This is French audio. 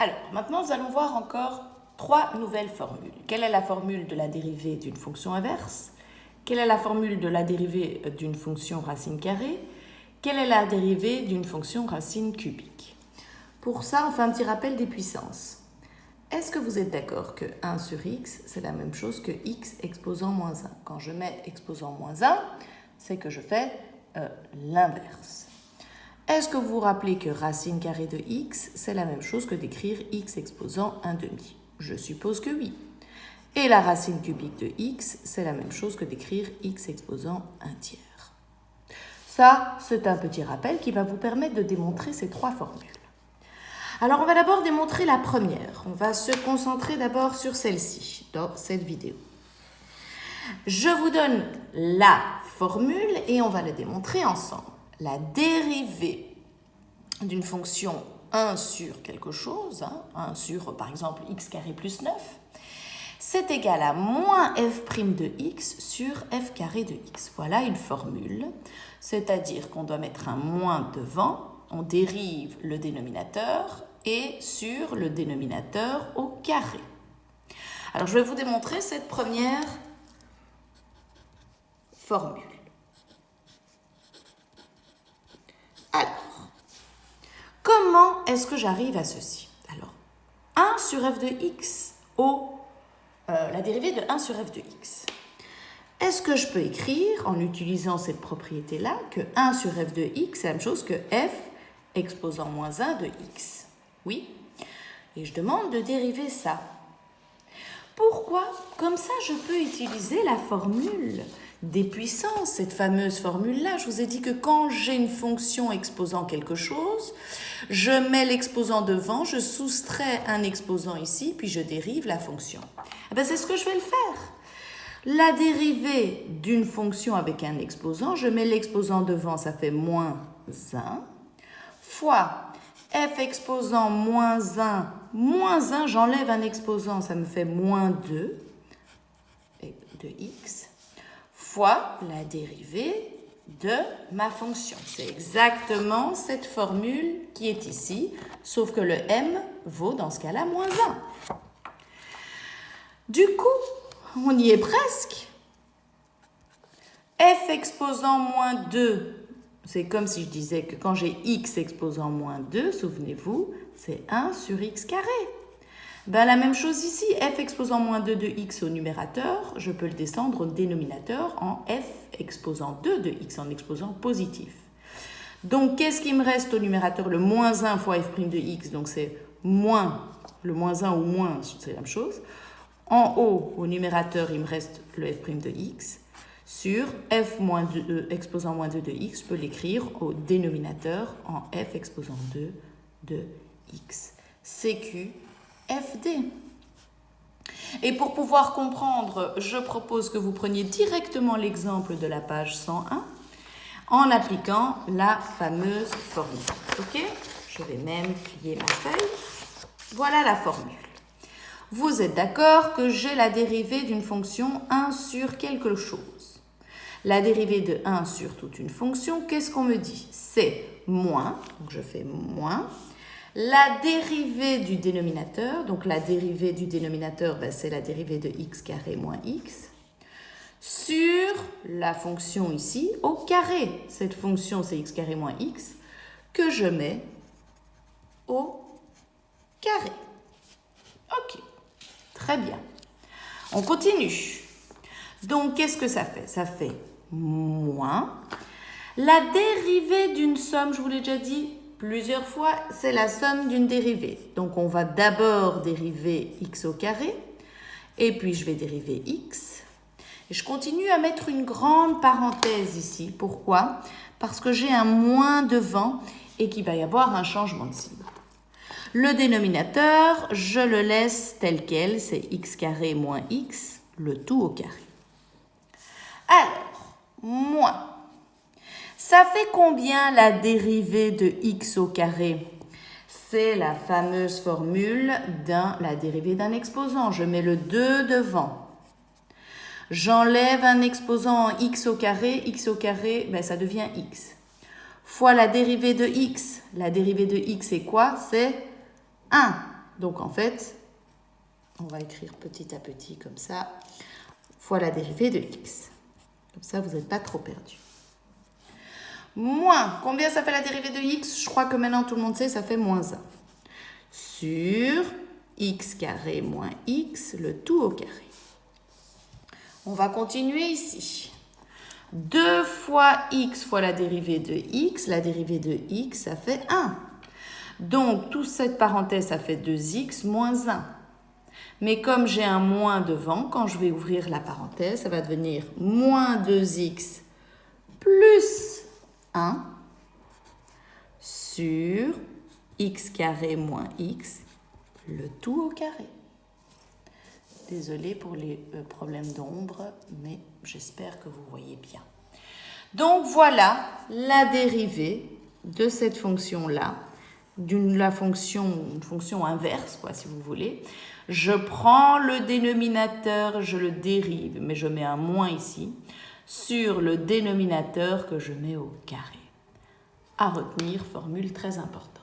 Alors, maintenant, nous allons voir encore 3 nouvelles formules. Quelle est la formule de la dérivée d'une fonction inverse? Quelle est la formule de la dérivée d'une fonction racine carrée? Quelle est la dérivée d'une fonction racine cubique? Pour ça, on fait un petit rappel des puissances. Est-ce que vous êtes d'accord que 1 sur x, c'est la même chose que x exposant moins 1? Quand je mets exposant moins 1, c'est que je fais l'inverse. Est-ce que vous vous rappelez que racine carrée de x, c'est la même chose que d'écrire x exposant 1 demi? Je suppose que oui. Et la racine cubique de x, c'est la même chose que d'écrire x exposant 1 tiers. Ça, c'est un petit rappel qui va vous permettre de démontrer ces 3 formules. Alors, on va d'abord démontrer la première. On va se concentrer d'abord sur celle-ci, dans cette vidéo. Je vous donne la formule et on va la démontrer ensemble. La dérivée d'une fonction 1 sur quelque chose, 1 sur, par exemple, x carré plus 9, c'est égal à moins f' de x sur f carré de x. Voilà une formule, c'est-à-dire qu'on doit mettre un moins devant, on dérive le dénominateur et sur le dénominateur au carré. Alors, je vais vous démontrer cette première formule. Alors, comment est-ce que j'arrive à ceci? Alors, 1 sur f de x la dérivée de 1 sur f de x. Est-ce que je peux écrire, en utilisant cette propriété-là, que 1 sur f de x, c'est la même chose que f exposant moins 1 de x? Oui. Et je demande de dériver ça. Pourquoi? Comme ça, je peux utiliser la formule des puissances, cette fameuse formule-là. Je vous ai dit que quand j'ai une fonction exposant quelque chose, je mets l'exposant devant, je soustrais un exposant ici, puis je dérive la fonction. C'est ce que je vais le faire. La dérivée d'une fonction avec un exposant, je mets l'exposant devant, ça fait moins 1, fois f exposant moins 1, j'enlève un exposant, ça me fait moins 2 de x, fois la dérivée de ma fonction. C'est exactement cette formule qui est ici, sauf que le m vaut dans ce cas-là moins 1. Du coup, on y est presque. F exposant moins 2, c'est comme si je disais que quand j'ai x exposant moins 2, souvenez-vous, c'est 1 sur x carré. La même chose ici, f exposant moins 2 de x au numérateur, je peux le descendre au dénominateur en f exposant 2 de x, en exposant positif. Donc, qu'est-ce qui me reste au numérateur? Le moins 1 fois f' de x, donc c'est moins, le moins 1 ou moins, c'est la même chose. En haut, au numérateur, il me reste le f' de x. Sur f moins 2, exposant moins 2 de x, je peux l'écrire au dénominateur en f exposant 2 de x. CQ FD. Et pour pouvoir comprendre, je propose que vous preniez directement l'exemple de la page 101 en appliquant la fameuse formule. Ok? Je vais même plier ma feuille. Voilà la formule. Vous êtes d'accord que j'ai la dérivée d'une fonction 1 sur quelque chose. La dérivée de 1 sur toute une fonction, qu'est-ce qu'on me dit? C'est moins, donc je fais moins. La dérivée du dénominateur, donc la dérivée du dénominateur, c'est la dérivée de x carré moins x, sur la fonction ici au carré. Cette fonction, c'est x carré moins x, que je mets au carré. Ok, très bien. On continue. Donc, qu'est-ce que ça fait? Ça fait moins. La dérivée d'une somme, je vous l'ai déjà dit plusieurs fois, c'est la somme d'une dérivée. Donc, on va d'abord dériver x au carré, et puis je vais dériver x. Et je continue à mettre une grande parenthèse ici. Pourquoi? Parce que j'ai un moins devant et qu'il va y avoir un changement de signe. Le dénominateur, je le laisse tel quel, c'est x carré moins x, le tout au carré. Alors, moins. Ça fait combien la dérivée de x au carré? C'est la fameuse formule de la dérivée d'un exposant. Je mets le 2 devant. J'enlève un exposant en x au carré, ça devient x. Fois la dérivée de x. La dérivée de x, c'est quoi? C'est 1. Donc en fait, on va écrire petit à petit comme ça, fois la dérivée de x. Comme ça, vous n'êtes pas trop perdu. Moins, combien ça fait la dérivée de x? Je crois que maintenant tout le monde sait, ça fait moins 1. Sur x carré moins x, le tout au carré. On va continuer ici. 2 fois x fois la dérivée de x, la dérivée de x, ça fait 1. Donc, toute cette parenthèse, ça fait 2x moins 1. Mais comme j'ai un moins devant, quand je vais ouvrir la parenthèse, ça va devenir moins 2x plus 1 sur x carré moins x, le tout au carré. Désolée pour les problèmes d'ombre, mais j'espère que vous voyez bien. Donc voilà la dérivée de cette fonction-là, une fonction inverse, quoi, si vous voulez. Je prends le dénominateur, je le dérive, mais je mets un moins ici, sur le dénominateur que je mets au carré. À retenir, formule très importante.